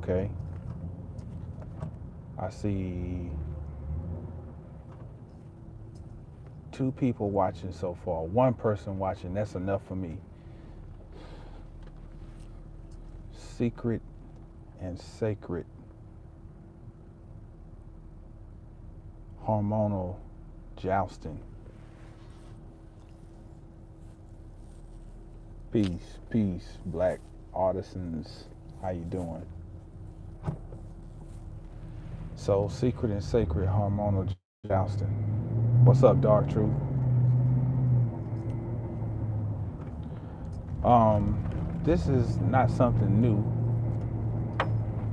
Okay. I see 2 people watching so far. 1 person watching. That's enough for me. Secret and sacred. Hormonal jousting. Peace, peace, black artisans. How you doing? So, secret and sacred hormonal jousting. What's up, Dark Truth? This is not something new.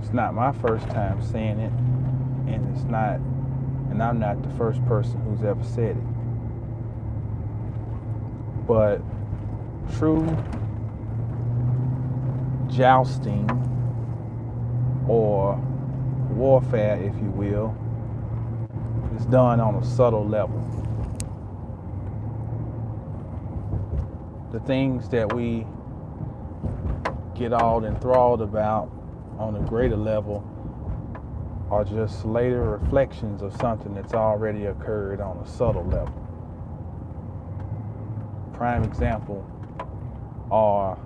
It's not my first time saying it, and I'm not the first person who's ever said it. But true jousting, or warfare, if you will, is done on a subtle level. The things that we get all enthralled about on a greater level are just later reflections of something that's already occurred on a subtle level. Prime example are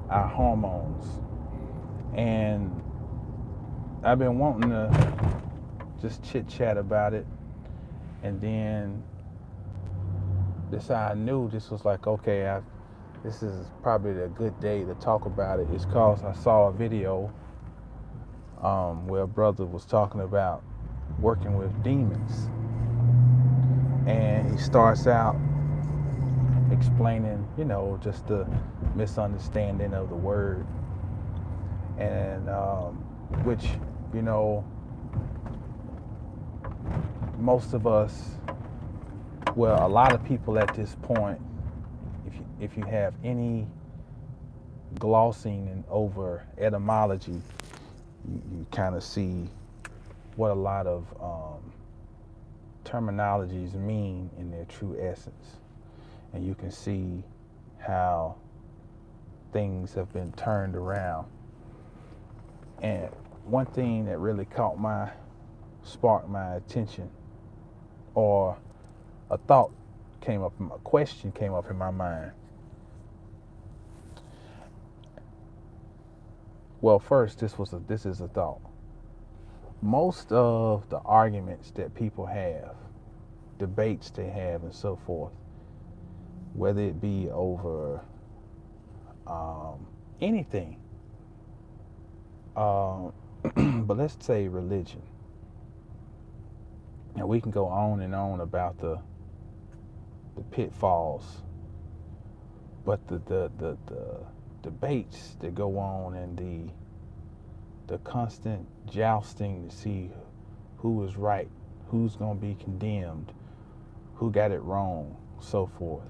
our hormones. And I've been wanting to just chit chat about it, and then I knew this was like, okay, this is probably a good day to talk about it. It's because I saw a video where a brother was talking about working with demons, and he starts out explaining, just the misunderstanding of the word, and which, most of us, well, a lot of people at this point, if you have any glossing and over etymology, you kind of see what a lot of terminologies mean in their true essence. And you can see how things have been turned around. And one thing that really sparked my attention, or a question came up in my mind. Well, first, this is a thought. Most of the arguments that people have, debates they have, and so forth, whether it be over anything, but let's say religion. And we can go on and on about the pitfalls, but the debates that go on, and the constant jousting to see who is right, who's going to be condemned, who got it wrong, so forth.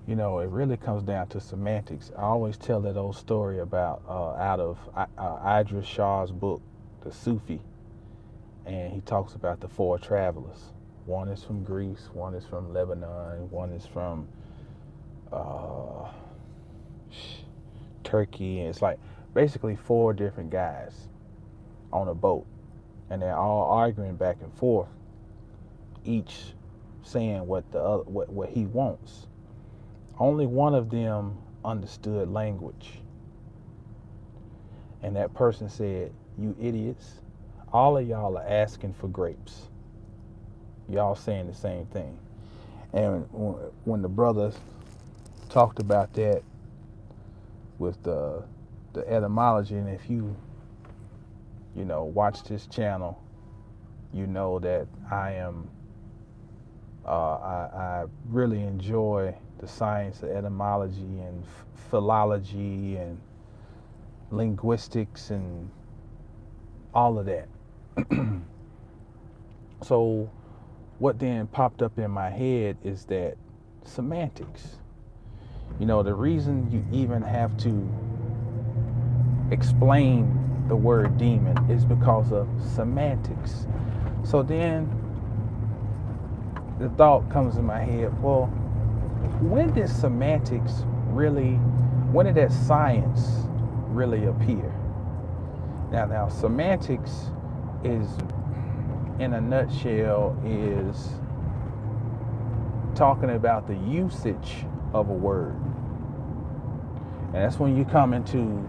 It really comes down to semantics. I always tell that old story about out of Idris Shah's book, The Sufi, and he talks about the 4 travelers. One is from Greece, one is from Lebanon, one is from Turkey, and it's like basically 4 different guys on a boat, and they're all arguing back and forth, each saying what he wants. Only one of them understood language, and that person said, "You idiots, all of y'all are asking for grapes. Y'all saying the same thing." And when the brothers talked about that with the etymology, and if you watch this channel, you know that I really enjoy the science of etymology and philology and linguistics and all of that. So what then popped up in my head is that semantics. The reason you even have to explain the word demon is because of semantics. So then the thought comes in my head, well, when did that science really appear? Now, semantics is, in a nutshell, is talking about the usage of a word. And that's when you come into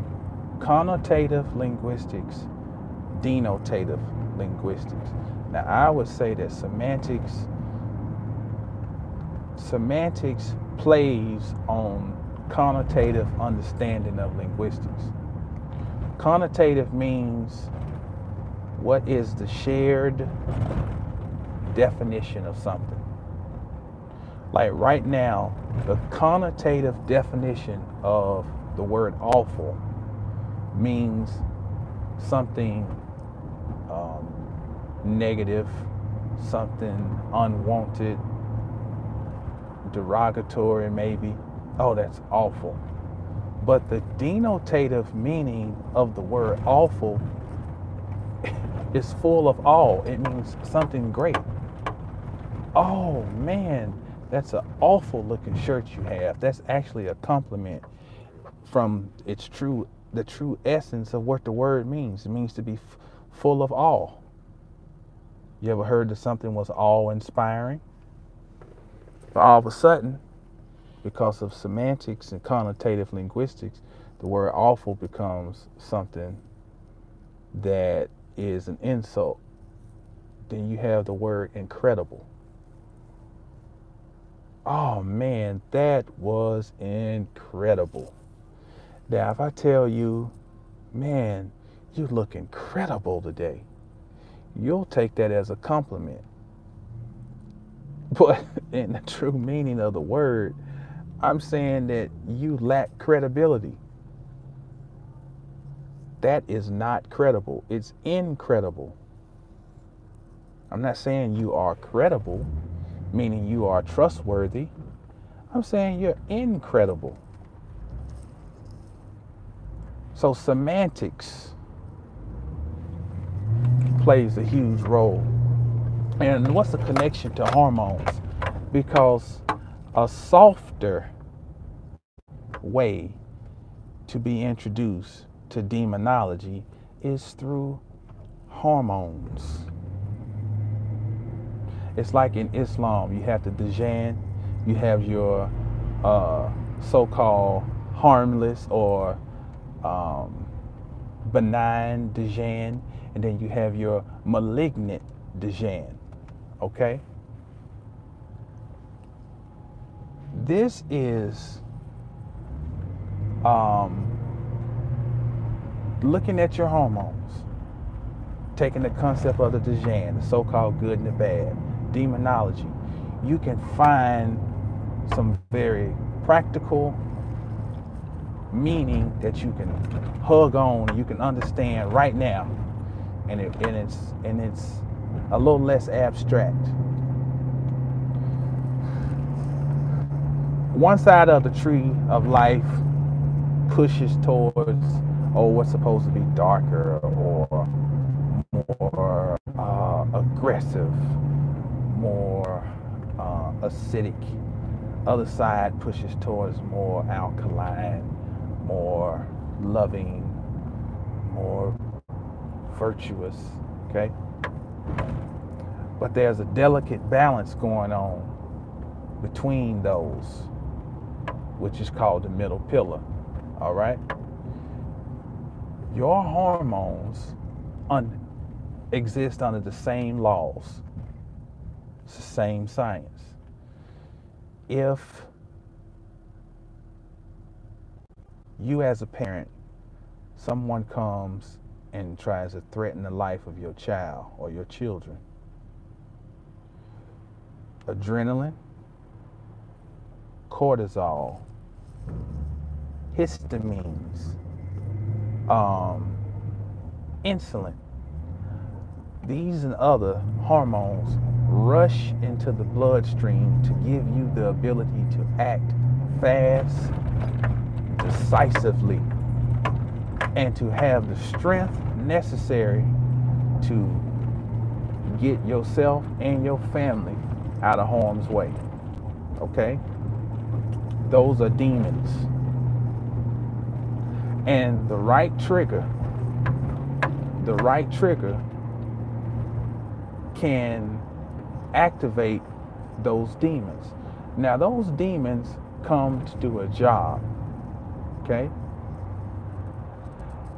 connotative linguistics, denotative linguistics. Now, I would say that semantics plays on connotative understanding of linguistics. Connotative means what is the shared definition of something. Like right now, the connotative definition of the word awful means something negative, something unwanted, derogatory maybe. Oh, that's awful. But the denotative meaning of the word awful is full of awe. It means something great. Oh man, that's an awful looking shirt you have. That's actually a compliment from the true essence of what the word means. It means to be full of awe. You ever heard that something was awe-inspiring? But all of a sudden, because of semantics and connotative linguistics, the word awful becomes something that is an insult. Then you have the word incredible. Oh man, that was incredible. Now, if I tell you, man, you look incredible today, you'll take that as a compliment. But in the true meaning of the word, I'm saying that you lack credibility. That is not credible. It's incredible. I'm not saying you are credible, meaning you are trustworthy. I'm saying you're incredible. So semantics plays a huge role. And what's the connection to hormones? Because a softer way to be introduced to demonology is through hormones. It's like in Islam, you have the Dajan, you have your so-called harmless or benign Dajan, and then you have your malignant Dajan. Okay? This is looking at your hormones, taking the concept of the Dajan, the so-called good and the bad, demonology. You can find some very practical meaning that you can hug on, you can understand right now, and it's a little less abstract. One side of the tree of life pushes towards what's supposed to be darker or more aggressive, more acidic. Other side pushes towards more alkaline, more loving, more virtuous. Okay? But there's a delicate balance going on between those, which is called the middle pillar. All right? Your hormones exist under the same laws. It's the same science. If you as a parent, someone comes and tries to threaten the life of your child or your children, adrenaline, cortisol, histamines, insulin, these and other hormones rush into the bloodstream to give you the ability to act fast, decisively, and to have the strength necessary to get yourself and your family out of harm's way. Okay? Those are demons. And the right trigger the right trigger can activate those demons. Now, those demons come to do a job, okay?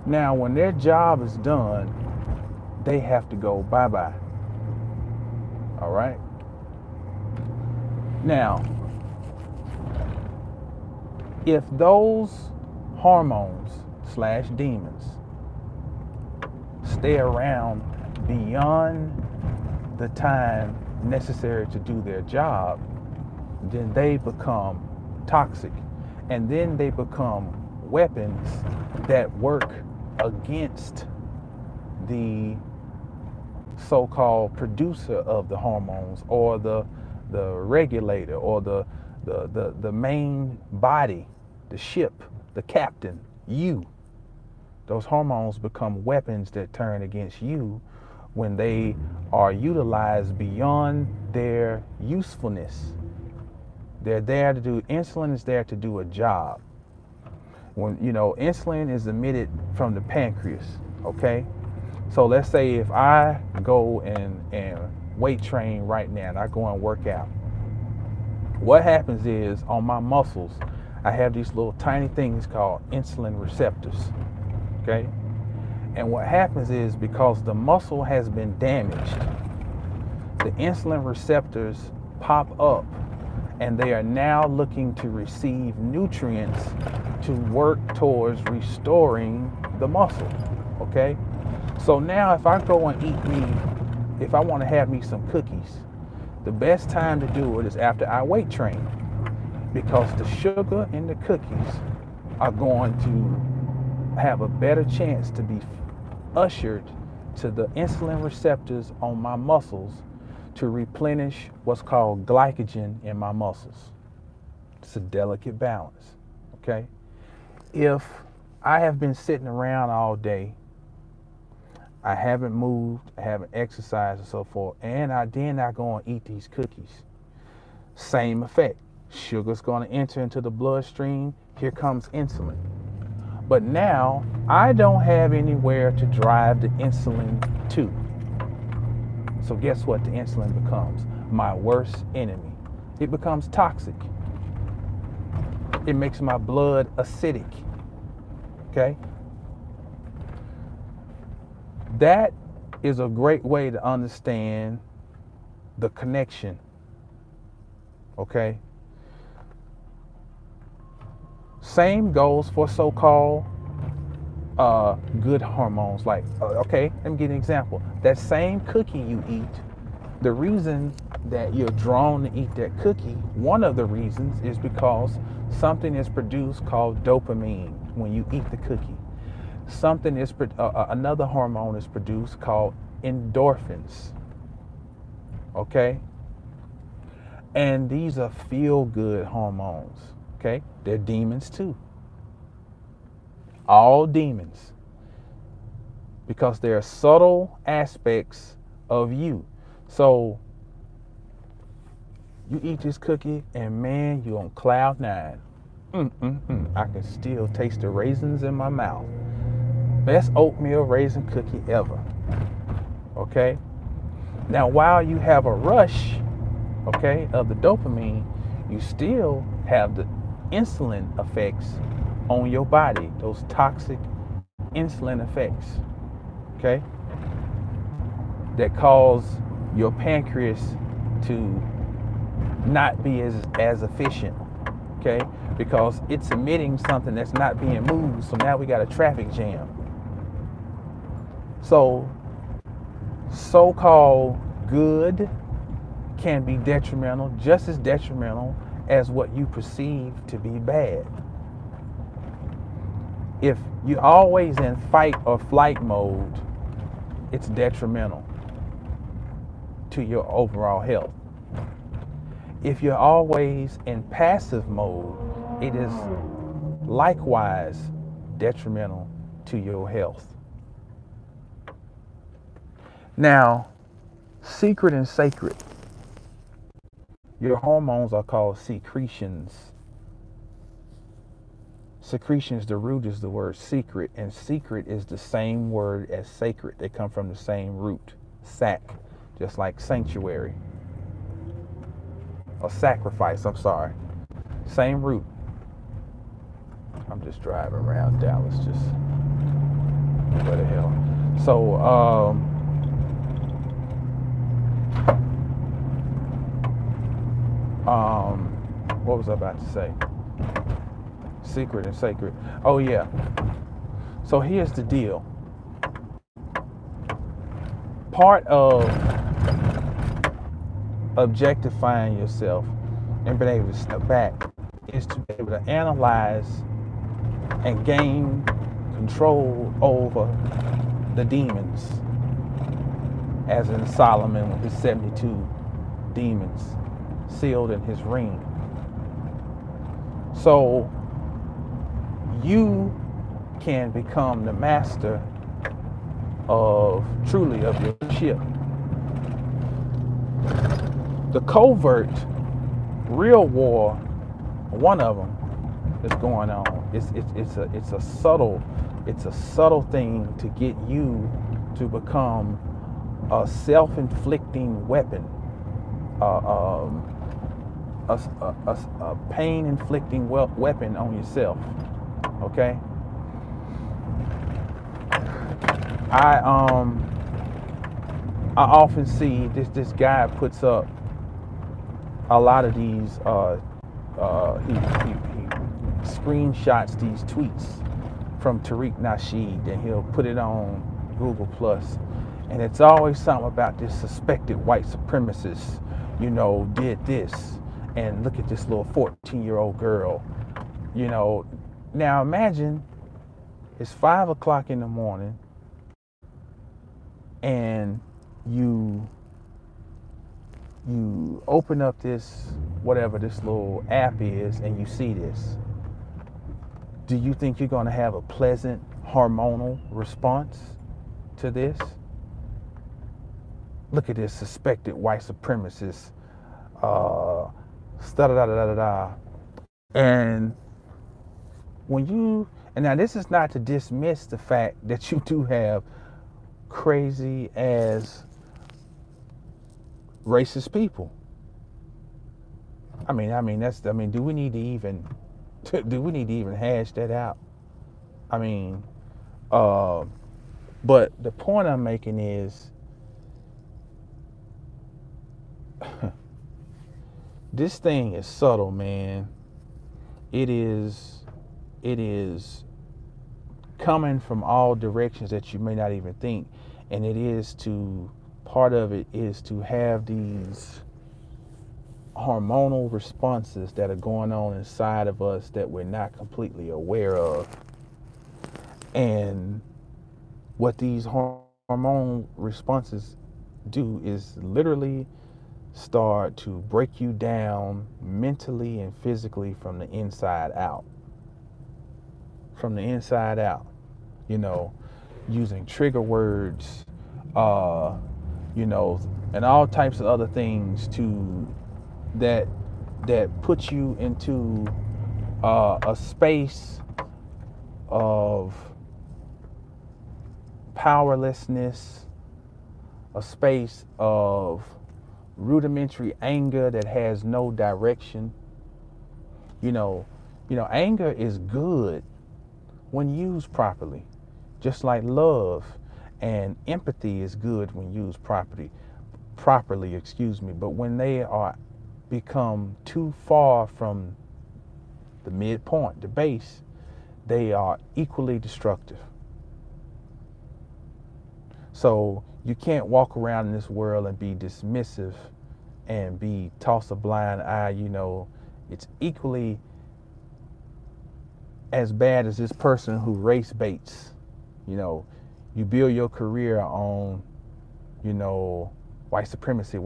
Now, when their job is done, they have to go bye-bye, all right? Now, if those hormones slash demons stay around beyond the time necessary to do their job, then they become toxic. And then they become weapons that work against the so-called producer of the hormones, or the regulator, or the main body, the ship, the captain, you. Those hormones become weapons that turn against you when they are utilized beyond their usefulness. They're there to do, insulin is there to do a job. When, insulin is emitted from the pancreas, okay? So let's say if I go and weight train right now, and I go and work out, what happens is on my muscles, I have these little tiny things called insulin receptors, okay? And what happens is, because the muscle has been damaged, the insulin receptors pop up, and they are now looking to receive nutrients to work towards restoring the muscle, okay? So now if I go and if I want to have me some cookies, the best time to do it is after I weight train, because the sugar in the cookies are going to have a better chance to be ushered to the insulin receptors on my muscles to replenish what's called glycogen in my muscles. It's a delicate balance, okay? If I have been sitting around all day, I haven't moved, I haven't exercised and so forth, and I go and eat these cookies, same effect. Sugar's going to enter into the bloodstream. Here comes insulin. But now I don't have anywhere to drive the insulin to. So guess what the insulin becomes? My worst enemy. It becomes toxic. It makes my blood acidic. Okay? That is a great way to understand the connection. Okay? Same goes for so-called good hormones. Like, okay, let me give you an example. That same cookie you eat, the reason that you're drawn to eat that cookie, one of the reasons is because something is produced called dopamine when you eat the cookie. Something is another hormone is produced called endorphins. Okay? And these are feel-good hormones. Okay? They're demons too. All demons. Because they're subtle aspects of you. So you eat this cookie and man, you're on cloud nine. I can still taste the raisins in my mouth. Best oatmeal raisin cookie ever. Okay? Now while you have a rush, okay, of the dopamine, you still have the insulin effects on your body, those toxic insulin effects, okay, that cause your pancreas to not be as efficient, okay, because it's emitting something that's not being moved. So now we got a traffic jam. So-called good can be detrimental, just as detrimental as what you perceive to be bad. If you're always in fight or flight mode, it's detrimental to your overall health. If you're always in passive mode, it is likewise detrimental to your health. Now, secret and sacred. Your hormones are called secretions. Secretions, the root is the word secret, and secret is the same word as sacred. They come from the same root, sac, just like sanctuary or sacrifice. I'm sorry, same root. I'm just driving around Dallas, just what the hell. So, what was I about to say? Secret and sacred. Oh yeah. So here's the deal. Part of objectifying yourself and being able to step back is to be able to analyze and gain control over the demons, as in Solomon with his 72 demons sealed in his ring. So you can become the master of truly of your ship. The covert real war, one of them that's going on, it's a subtle thing to get you to become a self-inflicting weapon, a pain-inflicting weapon on yourself. Okay. I often see this guy puts up a lot of these. He screenshots these tweets from Tariq Nasheed, and he'll put it on Google Plus, and it's always something about this suspected white supremacist, did this, and look at this little 14-year-old girl, Now imagine it's 5 o'clock in the morning, and you open up this, whatever this little app is, and you see this. Do you think you're going to have a pleasant hormonal response to this? Look at this suspected white supremacist, and now this is not to dismiss the fact that you do have crazy ass racist people. Do we need to even hash that out? But the point I'm making is this thing is subtle, man. It is coming from all directions that you may not even think, and part of it is to have these hormonal responses that are going on inside of us that we're not completely aware of. And what these hormone responses do is literally start to break you down mentally and physically from the inside out. From the inside out, using trigger words, and all types of other things that put you into a space of powerlessness, a space of rudimentary anger that has no direction. Anger is good when used properly, just like love and empathy is good when used properly, but when they are become too far from the midpoint, the base, they are equally destructive. So you can't walk around in this world and be dismissive and toss a blind eye. It's equally as bad as this person who race baits. You build your career on, white supremacy,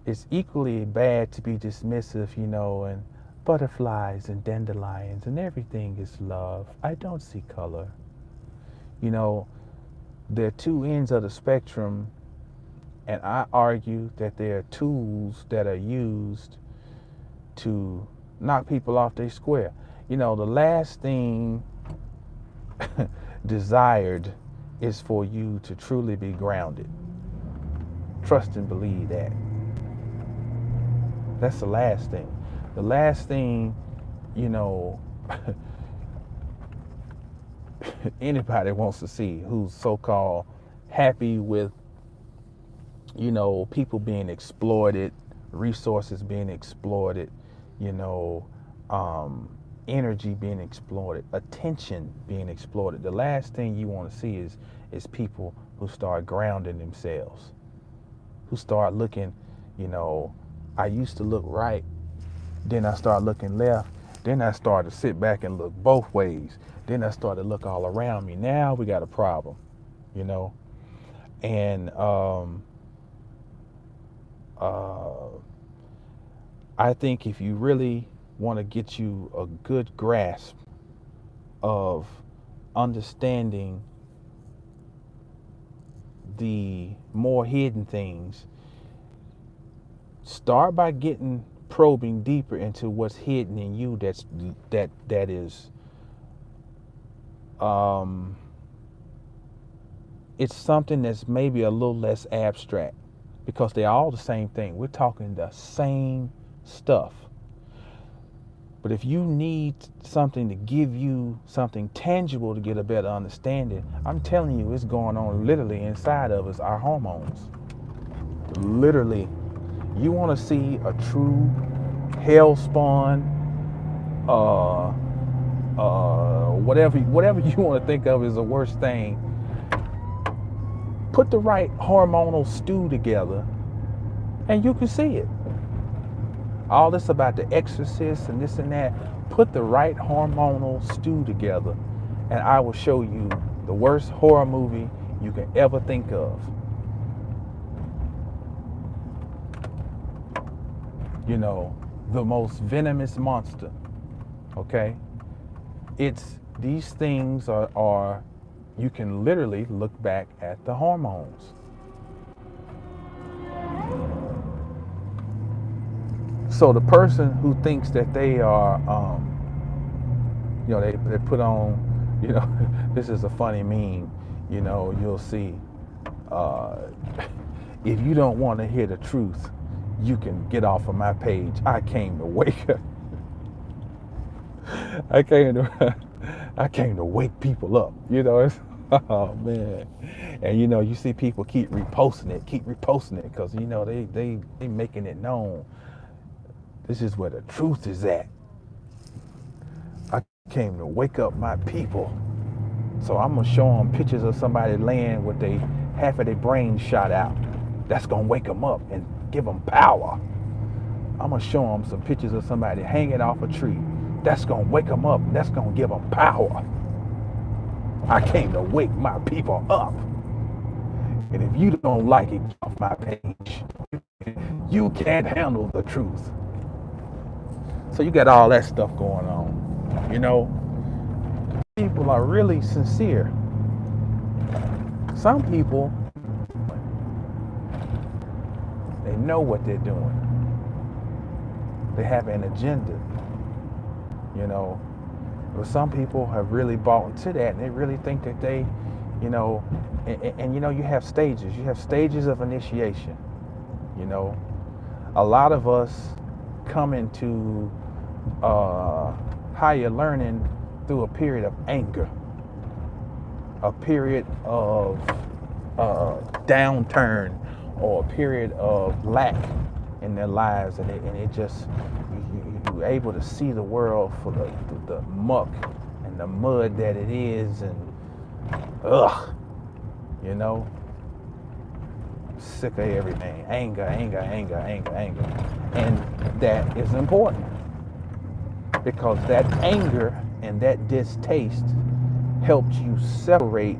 It's equally bad to be dismissive, and butterflies and dandelions and everything is love. I don't see color. There are two ends of the spectrum, and I argue that there are tools that are used to knock people off their square. You know, the last thing desired is for you to truly be grounded. Trust and believe that. That's the last thing. The last thing, you know, anybody wants to see who's so-called happy with, you know, people being exploited, resources being exploited, you know, energy being exploited, attention being exploited. The last thing you want to see is people who start grounding themselves, who start looking, you know, I used to look right, then I started looking left, then I started to sit back and look both ways, then I started to look all around me. Now we got a problem, you know. And I think if you really want to get you a good grasp of understanding the more hidden things, start by probing deeper into what's hidden in you. That is it's something that's maybe a little less abstract, because they're all the same thing. We're talking the same stuff. But if you need something to give you something tangible to get a better understanding, I'm telling you, it's going on literally inside of us, our hormones. Literally. You want to see a true hellspawn, whatever you want to think of as the worst thing. Put the right hormonal stew together and you can see it. All this about the exorcist and this and that, put the right hormonal stew together and I will show you the worst horror movie you can ever think of. You know, the most venomous monster, okay? These things are you can literally look back at the hormones. So the person who thinks that they are, you know, they put on, you know, this is a funny meme, you know, you'll see, if you don't want to hear the truth, you can get off of my page. I came to wake up. I came to wake people up, you know. Oh man. And you know, you see people keep reposting it because you know they making it known. This is where the truth is at. I came to wake up my people. So I'm gonna show them pictures of somebody laying with half of their brain shot out. That's gonna wake them up and give them power. I'm gonna show them some pictures of somebody hanging off a tree. That's gonna wake them up. That's gonna give them power. I came to wake my people up. And if you don't like it, get off my page. You can't handle the truth. So you got all that stuff going on. You know, people are really sincere. Some people, they know what they're doing. They have an agenda, you know. But some people have really bought into that, and they really think that they, you know, and you know, you have stages. You have stages of initiation, you know. A lot of us come into higher learning through a period of anger, a period of downturn, or a period of lack in their lives, and it just you're able to see the world for the muck and the mud that it is, and you know, sick of everything, anger, and that is important, because that anger and that distaste helped you separate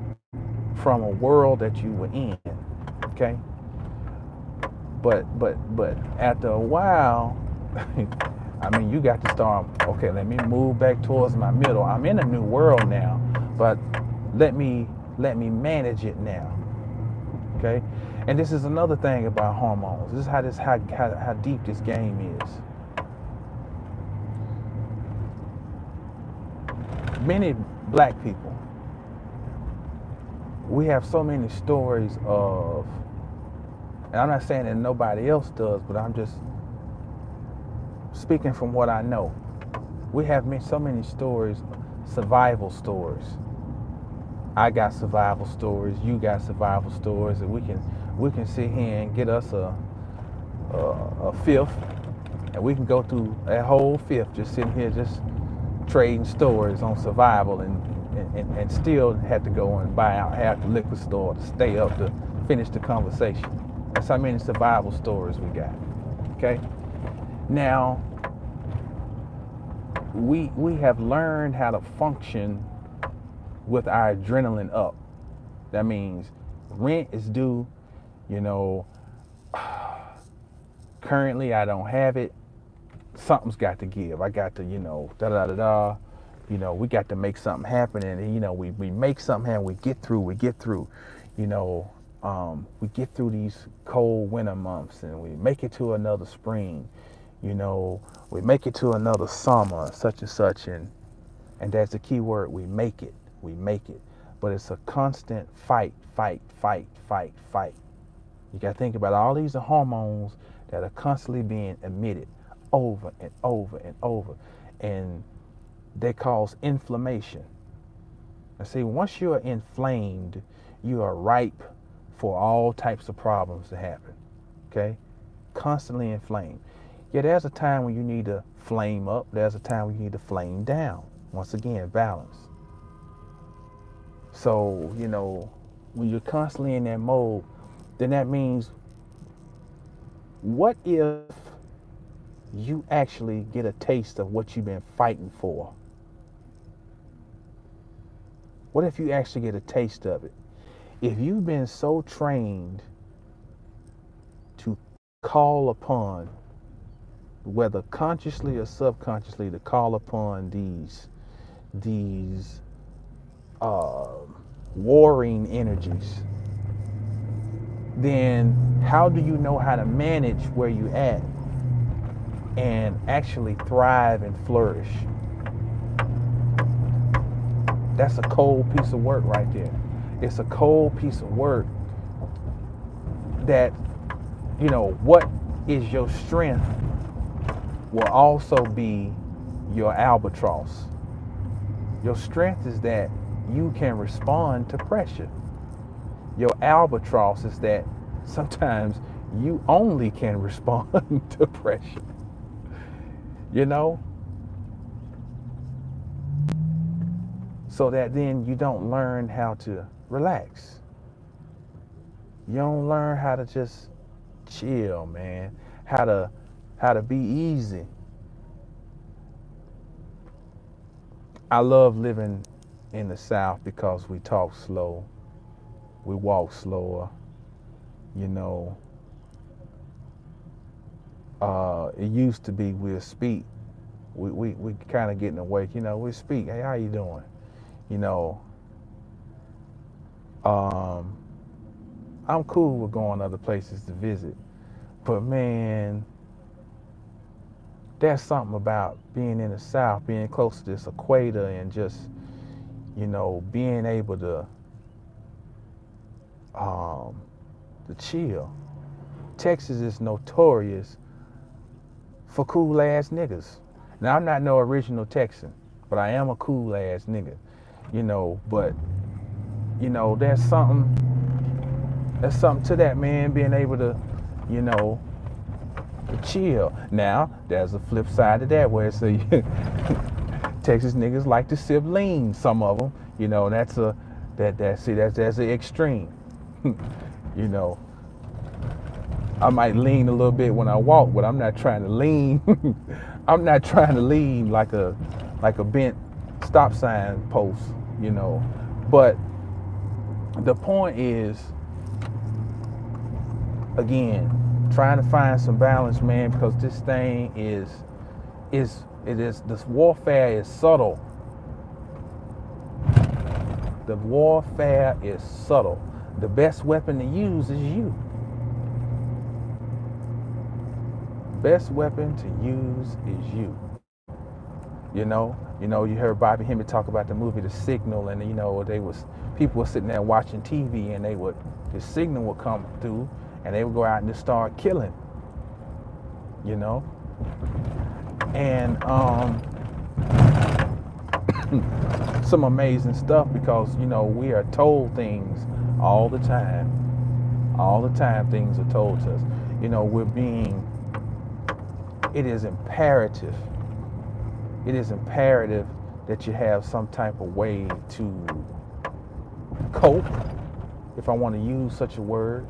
from a world that you were in, okay? But after a while, I mean, you got to start, okay, let me move back towards my middle. I'm in a new world now, but let me manage it now, okay? And this is another thing about hormones. This is how deep this game is. many black people, we have so many stories of, and I'm not saying that nobody else does, but I'm just speaking from what I know. We have so many stories, survival stories. I got survival stories, you got survival stories, and we can sit here and get us a fifth, and we can go through a whole fifth just sitting here just trading stories on survival, and still had to go and buy out half the liquor store to stay up to finish the conversation. That's how many survival stories we got. Okay? Now, we have learned how to function with our adrenaline up. That means rent is due, you know, currently I don't have it. Something's got to give. I got to, da da da da. We got to make something happen, and we make something happen. We get through. We get through these cold winter months, and we make it to another spring. We make it to another summer, such and such, and that's the key word. We make it. We make it. But it's a constant fight, fight, fight, fight, fight. You got to think about all these hormones that are constantly being emitted over and over and over, and they cause inflammation. And see, once you are inflamed, you are ripe for all types of problems to happen. Okay? Constantly inflamed. Yeah, there's a time when you need to flame up. There's a time when you need to flame down. Once again, balance. So, when you're constantly in that mode, then that means, what if you actually get a taste of what you've been fighting for? What if you actually get a taste of it? If you've been so trained to call upon, whether consciously or subconsciously, to call upon these warring energies, then how do you know how to manage where you at and actually thrive and flourish? That's a cold piece of work right there. It's a cold piece of work that, what is your strength will also be your albatross. Your strength is that you can respond to pressure. Your albatross is that sometimes you only can respond to pressure. So that then you don't learn how to relax. You don't learn how to just chill, man. How to be easy. I love living in the South because we talk slow. We walk slower. It used to be we'll speak. We kind of getting awake. We speak. Hey, how you doing? I'm cool with going other places to visit, but man, there's something about being in the South, being close to this equator, and just being able to chill. Texas is notorious for cool ass niggas. Now, I'm not no original Texan, but I am a cool ass nigga. But there's something to that, man, being able to to chill. Now, there's a flip side to that, where it's Texas niggas like to sip lean, some of them. That's the extreme. I might lean a little bit when I walk, but I'm not trying to lean. I'm not trying to lean like a bent stop sign post, But the point is, again, trying to find some balance, man, because this thing this warfare is subtle. The warfare is subtle. The best weapon to use is you. Best weapon to use is you. You heard Bobby Hemmett talk about the movie The Signal, and people were sitting there watching TV, and the signal would come through, and they would go out and just start killing, and some amazing stuff, because we are told things all the time. All the time things are told to us. It is imperative that you have some type of way to cope, if I want to use such a word,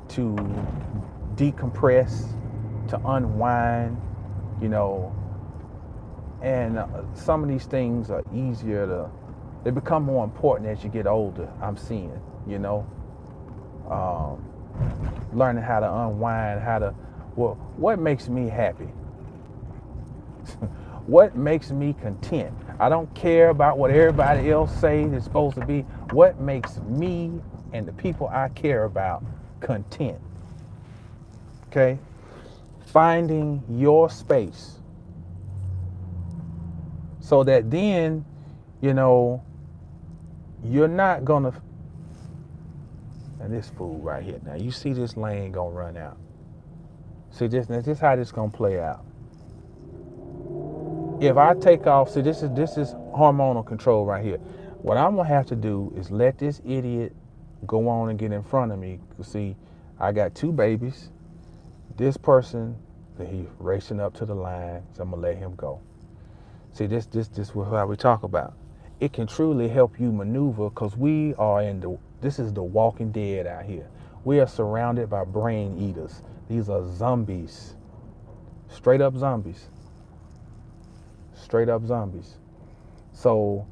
to decompress, to unwind, and some of these things are they become more important as you get older, I'm seeing, learning how to unwind, what makes me happy? What makes me content? I don't care about what everybody else says it's supposed to be. What makes me and the people I care about content? Okay? Finding your space, so that then, you're not gonna. And this fool right here. Now you see this lane gonna run out. See this how this gonna play out. If I take off, see this is hormonal control right here. What I'm gonna have to do is let this idiot go on and get in front of me. See, I got 2 babies. This person, he's racing up to the line, so I'm gonna let him go. See, this is what we talk about. It can truly help you maneuver, because this is the walking dead out here. We are surrounded by brain eaters. These are zombies. Straight up zombies. Straight up zombies. So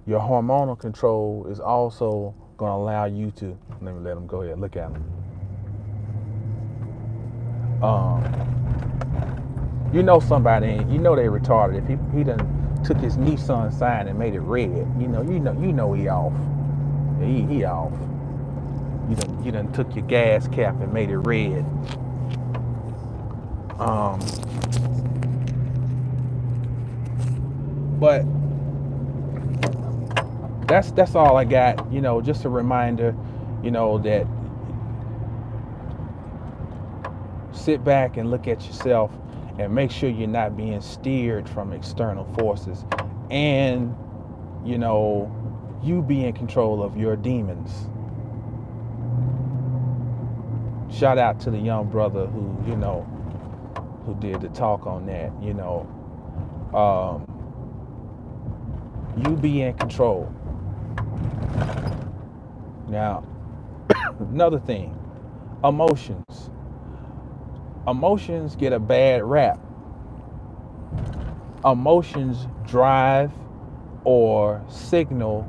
your hormonal control is also going to allow you to, let me let them go ahead, look at them. Somebody, they retarded. If he done took his Nissan sign and made it red, he off. He off. You done took your gas cap and made it red. But that's all I got. Just a reminder, that sit back and look at yourself and make sure you're not being steered from external forces, and you be in control of your demons. Shout out to the young brother who did the talk on that. You be in control. Now, another thing, emotions. Emotions get a bad rap. Emotions drive or signal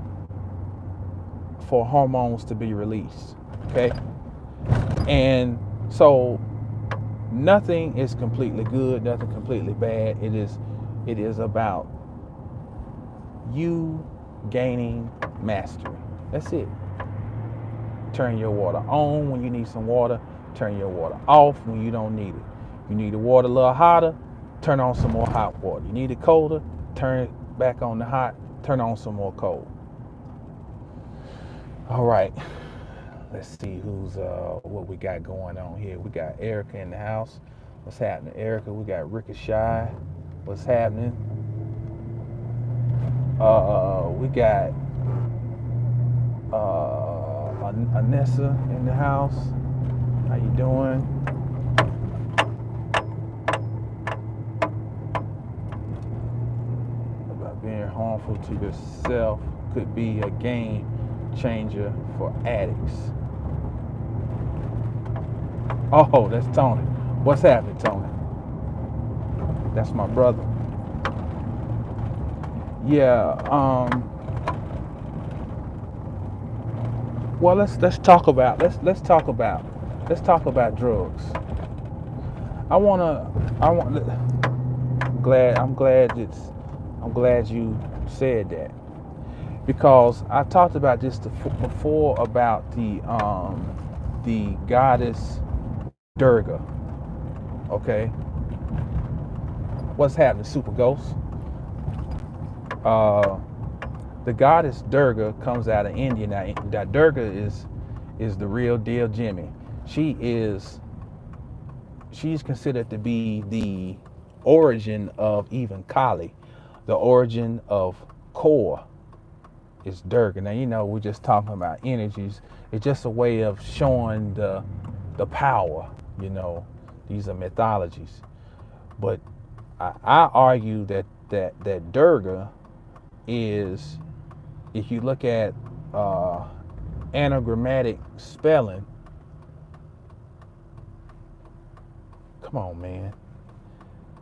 for hormones to be released. Okay? And so nothing is completely good, nothing completely bad. It is about you gaining mastery. That's it. Turn your water on when you need some water. Turn your water off when you don't need it. You need the water a little hotter, turn on some more hot water. You need it colder, turn it back on the hot, turn on some more cold. All right. Let's see what we got going on here. We got Erica in the house. What's happening, Erica? We got Ricochet. What's happening? We got Anessa in the house. How you doing? About being harmful to yourself could be a game changer for addicts. Oh, that's Tony. What's happening, Tony? That's my brother. Yeah. Well, let's talk about drugs. I'm glad you said that, because I talked about this before about the goddess Durga. Okay. What's happening, Super Ghost? Uh, the goddess Durga comes out of India. Now Durga is the real deal Jimmy. She is she's considered to be the origin of even Kali, the origin of Kor is Durga. Now we're just talking about energies. It's just a way of showing the power. These are mythologies, but I argue that Durga is, if you look at anagrammatic spelling. Come on, man.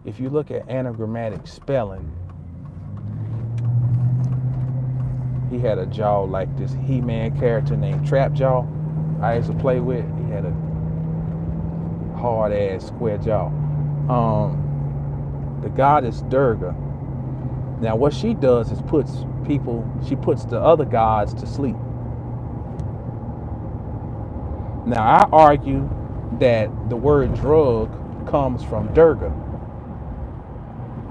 If you look at anagrammatic spelling, he had a jaw like this He-Man character named Trap Jaw I used to play with. He had a hard ass square jaw. The goddess Durga. Now what she does is she puts the other gods to sleep. Now I argue that the word drug comes from Durga.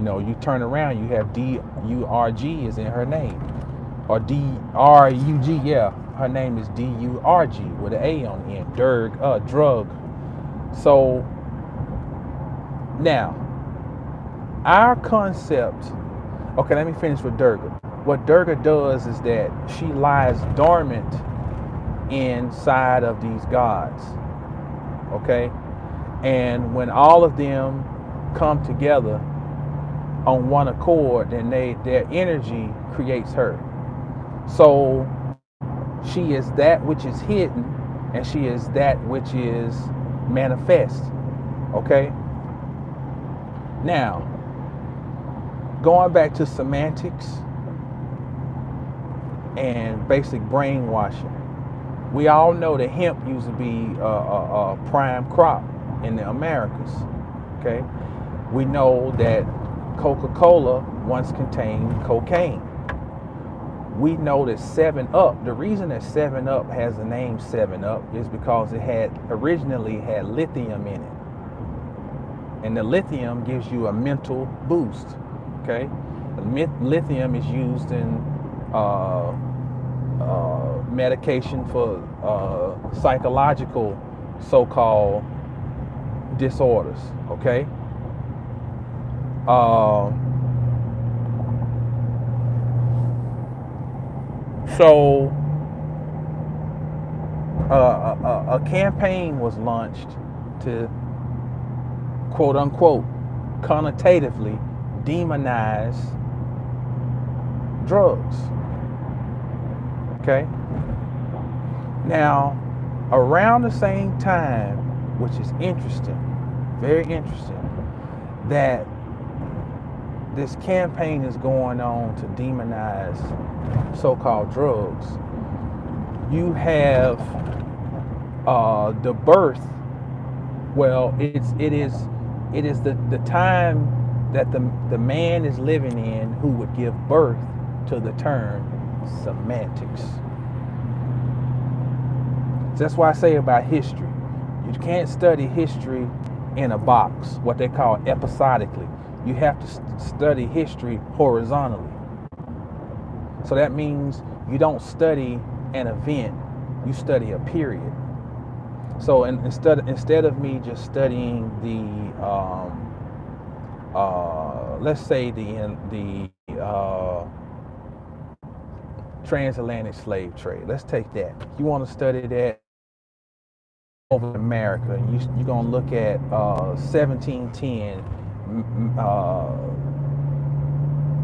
You turn around, you have D-U-R-G is in her name. Or D-R-U-G, yeah. Her name is D-U-R-G with an A on the end. Drug. So, now, our concept, okay, let me finish with Durga. What Durga does is that she lies dormant inside of these gods, okay? And when all of them come together on one accord, then their energy creates her. So she is that which is hidden, and she is that which is manifest. Okay? Now, going back to semantics and basic brainwashing, we all know that hemp used to be a prime crop in the Americas. Okay? We know that Coca-Cola once contained cocaine. We know that 7-Up, the reason that 7-Up has the name 7-Up is because it originally had lithium in it. And the lithium gives you a mental boost, okay? Lithium is used in medication for psychological so-called disorders, okay? So a campaign was launched to, quote unquote, connotatively demonize drugs. Okay? Now, around the same time, which is interesting, very interesting, that this campaign is going on to demonize so-called drugs, you have the birth. Well, it is the time that the man is living in who would give birth to the term semantics. That's why I say about history, you can't study history in a box, what they call episodically. You have to study history horizontally. So that means you don't study an event, you study a period. So instead of me just studying the let's say the transatlantic slave trade, let's take that. You want to study that over America, and you're going to look at 1710,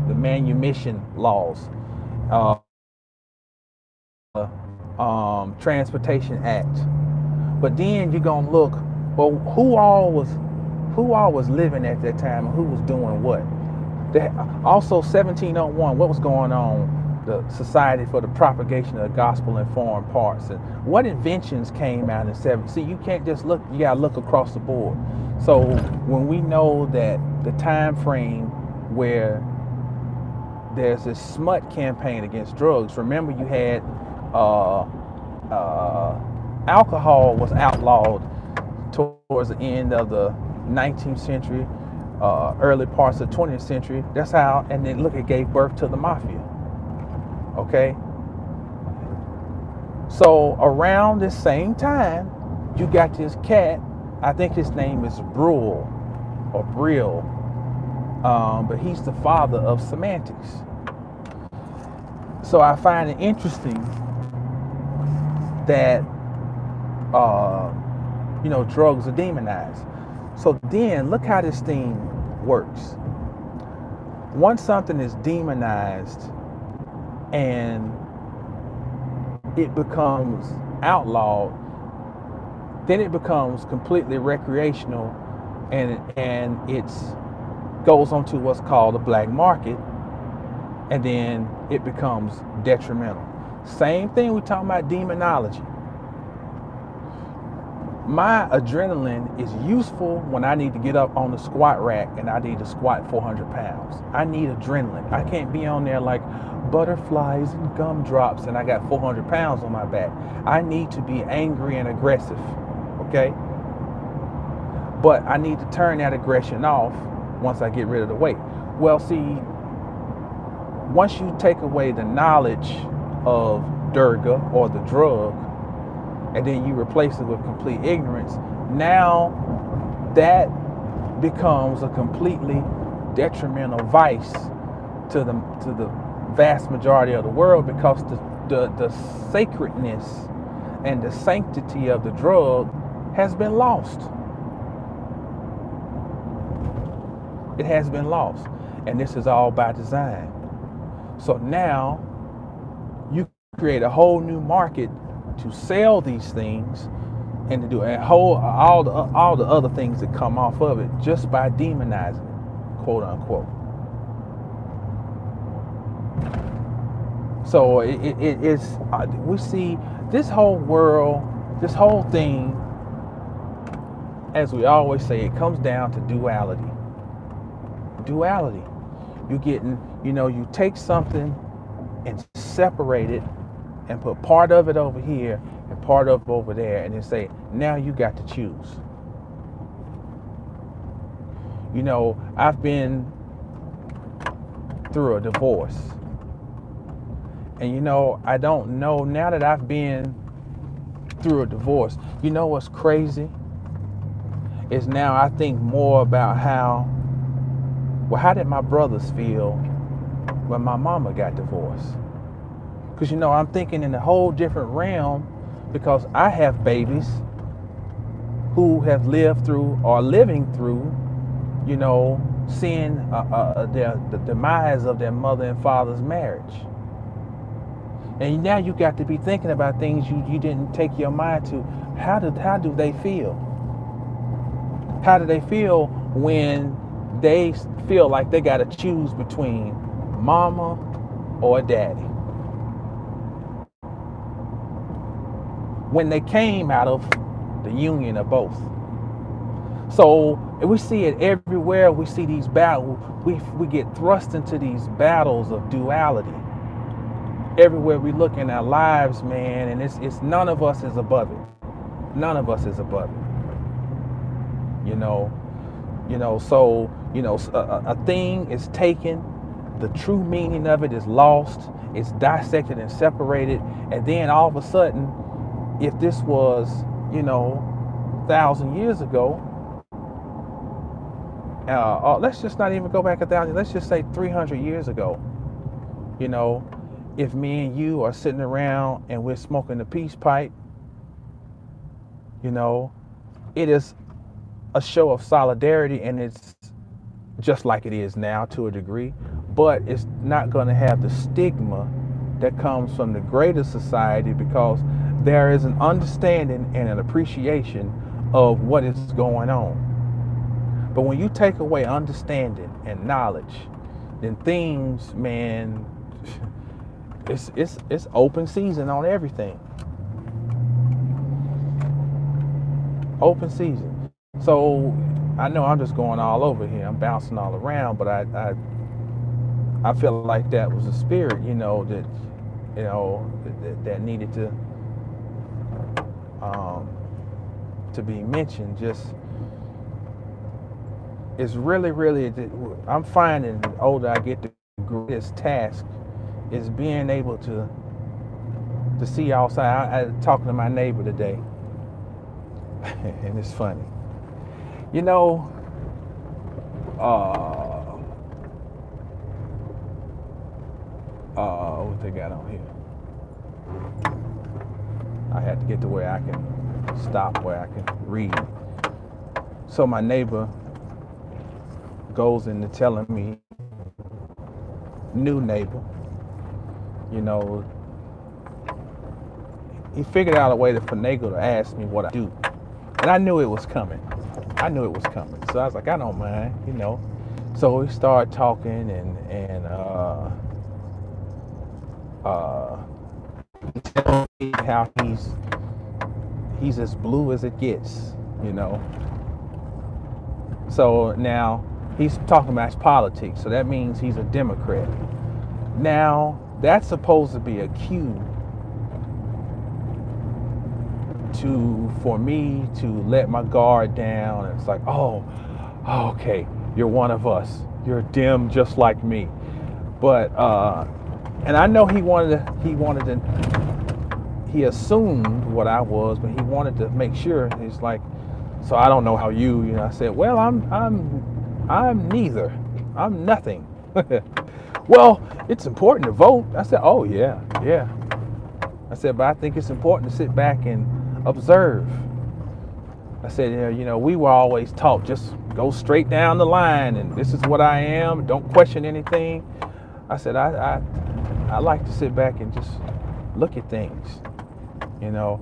the manumission laws, Transportation Act. But then you're gonna look, well, who all was living at that time and who was doing what? Also 1701, what was going on? The Society for the Propagation of the Gospel in Foreign Parts, and what inventions came out in 70. See, you can't just look, you gotta look across the board. So when we know that the time frame where there's this smut campaign against drugs, remember you had alcohol was outlawed towards the end of the 19th century. early parts of the 20th century. That's how, and then look, it gave birth to the mafia. Okay? So around the same time, you got this cat, I think his name is Brule or Brill, but he's the father of semantics. So I find it interesting that, drugs are demonized. So then look how this thing works. Once something is demonized and it becomes outlawed, then it becomes completely recreational, and it's goes onto what's called the black market, and then it becomes detrimental. Same thing, we're talking about demonology. My adrenaline is useful when I need to get up on the squat rack and I need to squat 400 pounds. I need adrenaline. I can't be on there like butterflies and gumdrops and I got 400 pounds on my back. I need to be angry and aggressive, okay? But I need to turn that aggression off once I get rid of the weight. Well, see, once you take away the knowledge of Durga or the drug, and then you replace it with complete ignorance, now that becomes a completely detrimental vice to the vast majority of the world, because the sacredness and the sanctity of the drug has been lost. It has been lost, and this is all by design. So now you create a whole new market to sell these things and to do all the other things that come off of it just by demonizing it, quote unquote. So it's we see this whole world, this whole thing, as we always say, it comes down to duality. Duality. You're getting, you take something and separate it and put part of it over here and part of it over there, and then say, now you got to choose. I've been through a divorce, and I don't know, now that I've been through a divorce, what's crazy is now I think more about how did my brothers feel when my mama got divorced? Because, I'm thinking in a whole different realm, because I have babies who have lived through or living through, seeing the demise of their mother and father's marriage. And now you got to be thinking about things you didn't take your mind to. How do they feel? How do they feel when they feel like they got to choose between mama or daddy? When they came out of the union of both. So we see it everywhere. We see these battles. We get thrust into these battles of duality. Everywhere we look in our lives, man, and it's none of us is above it. None of us is above it. So a thing is taken, the true meaning of it is lost, it's dissected and separated, and then all of a sudden, if this was, 1,000 years ago, let's just not even go back 1,000, let's just say 300 years ago, if me and you are sitting around and we're smoking the peace pipe, it is a show of solidarity, and it's just like it is now to a degree, but it's not going to have the stigma that comes from the greater society, because there is an understanding and an appreciation of what is going on. But when you take away understanding and knowledge, then things, man, it's open season on everything. Open season. So I know I'm just going all over here. I'm bouncing all around, but I feel like that was a spirit, that needed to be mentioned. Just it's really, really, I'm finding the older I get, the greatest task is being able to see outside. I talking to my neighbor today, and it's funny. You know, uh, what they got on here? I had to get to where I can stop, where I can read. So my neighbor goes into telling me, new neighbor, you know, he figured out a way to finagle to ask me what I do. And I knew it was coming. I knew it was coming. So I was like, I don't mind, you know. So we started talking and telling me how he's as blue as it gets, you know. So now he's talking about his politics. So that means he's a Democrat. Now that's supposed to be a cue for me to let my guard down. And it's like, oh, okay, you're one of us. You're dim just like me. But and I know he assumed what I was, but he wanted to make sure. He's like, so I don't know how you know. I said, well, I'm neither. I'm nothing. Well, it's important to vote. I said, oh yeah. I said, but I think it's important to sit back and observe. I said, you know, we were always taught just go straight down the line, and this is what I am. Don't question anything. I said, I like to sit back and just look at things, you know.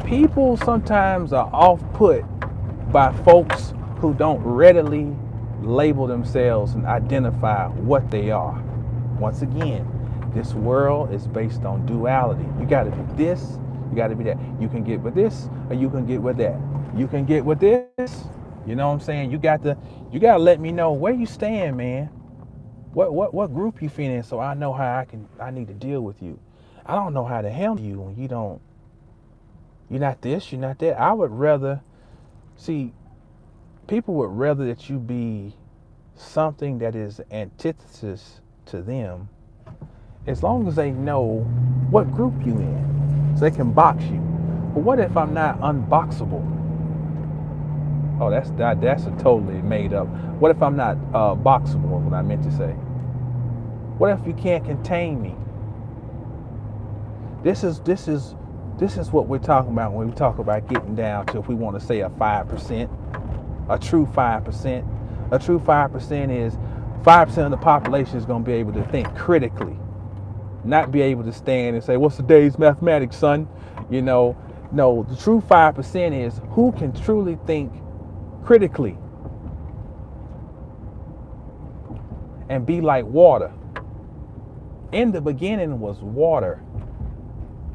People sometimes are off-put by folks who don't readily label themselves and identify what they are. Once again, this world is based on duality. You got to be this, you got to be that. You can get with this, or you can get with that. You can get with this. You know what I'm saying? You got to let me know where you stand, man. What group you fit in, so I know how I need to deal with you. I don't know how to handle you when you're not this, you're not that. I would rather see people would rather that you be something that is antithesis to them, as long as they know what group you in, so they can box you. But what if I'm not unboxable? Oh, that's a totally made up. What if I'm not boxable? What I meant to say. What if you can't contain me? This is what we're talking about when we talk about getting down to, if we want to say a 5%, a true 5%. A true 5% is 5% of the population is going to be able to think critically, not be able to stand and say, what's today's mathematics, son? You know, no, the true 5% is who can truly think critically and be like water. In the beginning was water.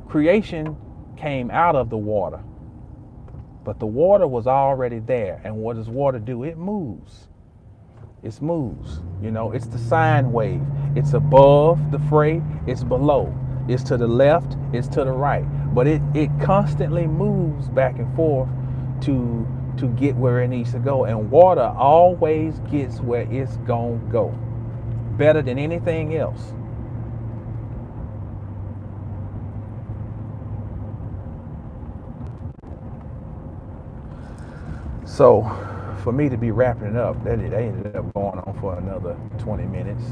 Creation came out of the water, but the water was already there. And what does water do? It moves. It moves. You know, it's the sine wave. It's above the fray, it's below. It's to the left, it's to the right. But it constantly moves back and forth to get where it needs to go. And water always gets where it's gonna go, better than anything else. So for me to be wrapping it up, they ended up going on for another 20 minutes,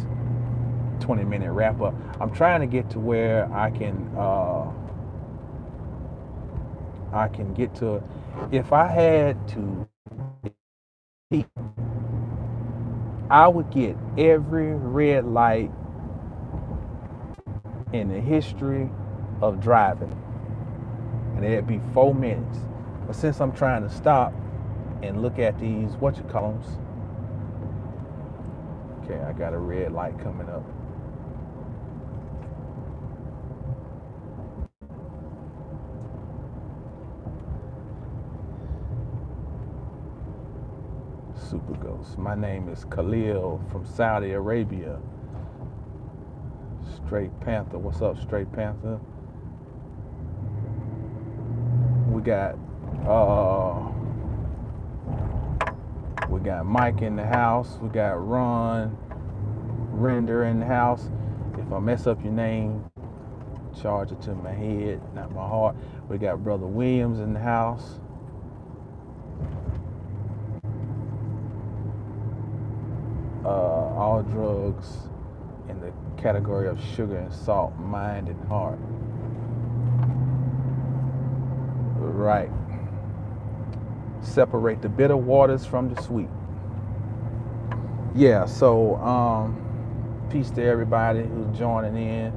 20-minute wrap up. I'm trying to get to where I can get to, if I had to, I would get every red light in the history of driving, and it'd be 4 minutes. But since I'm trying to stop and look at these whatchamacallits, okay, I got a red light coming up. Super Ghost. My name is Khalil from Saudi Arabia. Straight Panther. What's up, Straight Panther? We got Uh, we got Mike in the house. We got Ron Render in the house. If I mess up your name, charge it to my head, not my heart. We got Brother Williams in the house. All drugs in the category of sugar and salt, mind and heart. Right. Separate the bitter waters from the sweet. Yeah, so peace to everybody who's joining in.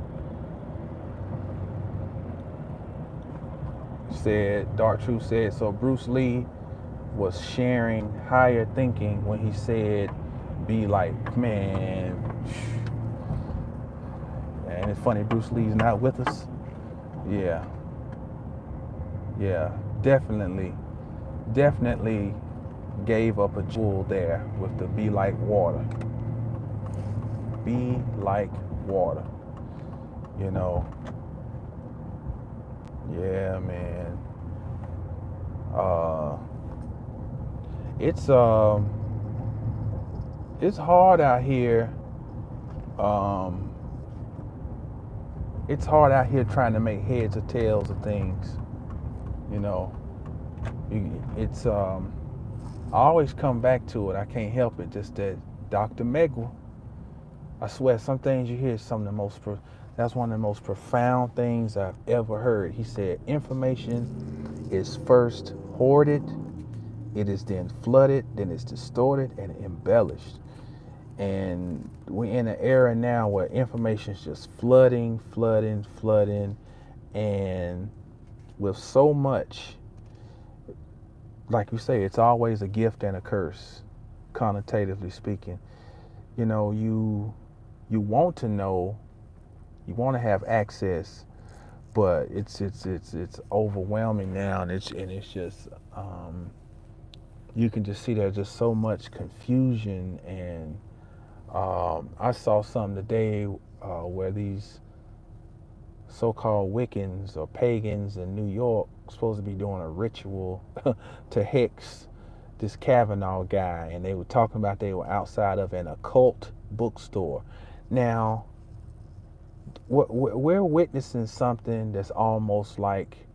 Dark Truth said, so Bruce Lee was sharing higher thinking when he said, be like, man. And it's funny, Bruce Lee's not with us. Yeah, definitely gave up a jewel there with the be like water. Be like water. You know. Yeah, man. It's hard out here. It's hard out here trying to make heads or tails of things. You know. It's I always come back to it. I can't help it. Just that Dr. Megwa. I swear, some things you hear, that's one of the most profound things I've ever heard. He said, information is first hoarded, it is then flooded, then it's distorted and embellished. And we're in an era now where information is just flooding, and with so much, like you say, it's always a gift and a curse, connotatively speaking. You know, you want to know, you want to have access, but it's overwhelming now, and it's just you can just see there's just so much confusion. And I saw something today where these so-called Wiccans or pagans in New York supposed to be doing a ritual to hex this Kavanaugh guy, and they were talking about they were outside of an occult bookstore. Now, we're witnessing something that's almost like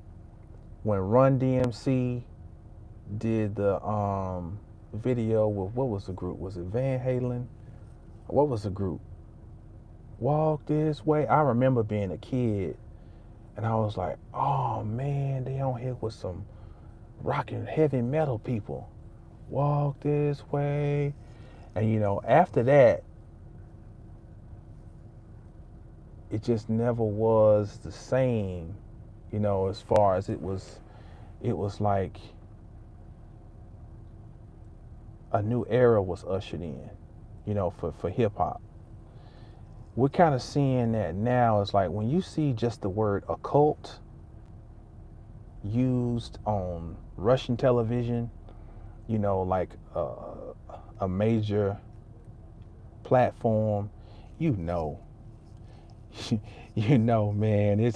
when Run DMC did the video with, what was the group? Was it Van Halen? What was the group? Walk This Way. I remember being a kid, and I was like, oh man, they on here with some rockin' heavy metal people. Walk this way. And you know, after that, it just never was the same, you know, as far as it was like a new era was ushered in, you know, for hip hop. We're kind of seeing that now. It's like when you see just the word occult used on Russian television, you know, like a major platform, you know, man, it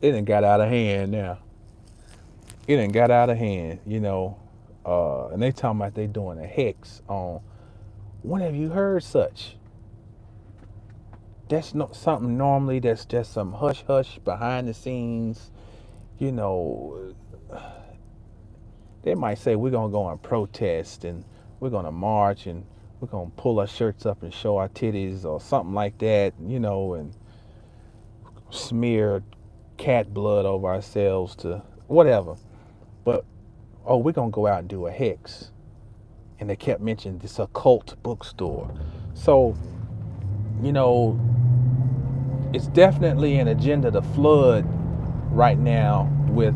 done got out of hand now. It done got out of hand, you know. And they talking about they doing a hex on. When have you heard such? That's not something normally. That's just some hush hush behind the scenes. You know, they might say we're gonna go and protest and we're gonna march and we're gonna pull our shirts up and show our titties or something like that. You know, and smear cat blood over ourselves to whatever. But we're gonna go out and do a hex. And they kept mentioning this occult bookstore. So, you know, it's definitely an agenda to flood right now with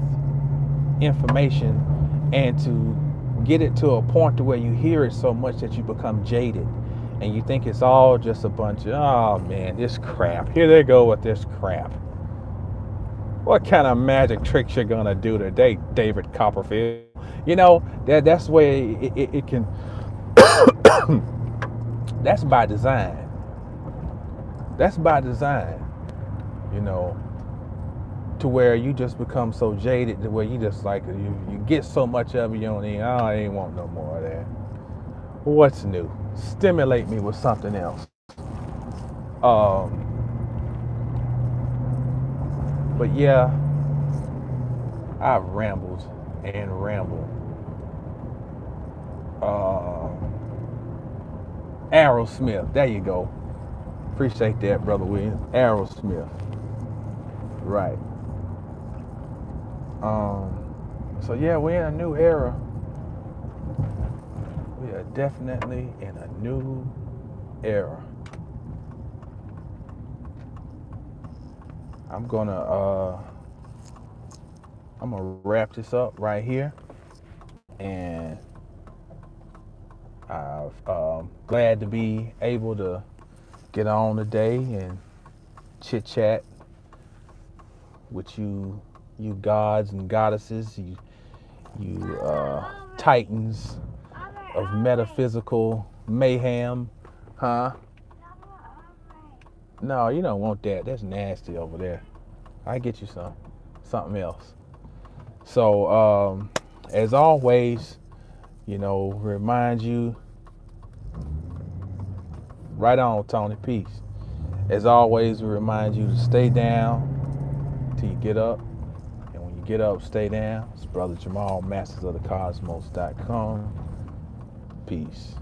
information and to get it to a point to where you hear it so much that you become jaded and you think it's all just a bunch of, oh man, this crap. Here they go with this crap. What kind of magic tricks you're gonna do today, David Copperfield? You know, that's where it can. That's by design. That's by design. You know, to where you just become so jaded to where you just like you get so much of it you don't even, I ain't want no more of that. What's new? Stimulate me with something else. But yeah, I've rambled and rambled. Aerosmith, there you go. Appreciate that, Brother Williams. Aerosmith. Right. So yeah, we're in a new era. We are definitely in a new era. I'm gonna wrap this up right here, and I'm glad to be able to get on today and chit chat with you gods and goddesses, you titans of metaphysical mayhem, huh? No, you don't want that. That's nasty over there. I get you something else. So, as always, remind you. Right on, Tony. Peace. As always, we remind you to stay down till you get up. And when you get up, stay down. It's Brother Jamal, mastersofthecosmos.com. Peace.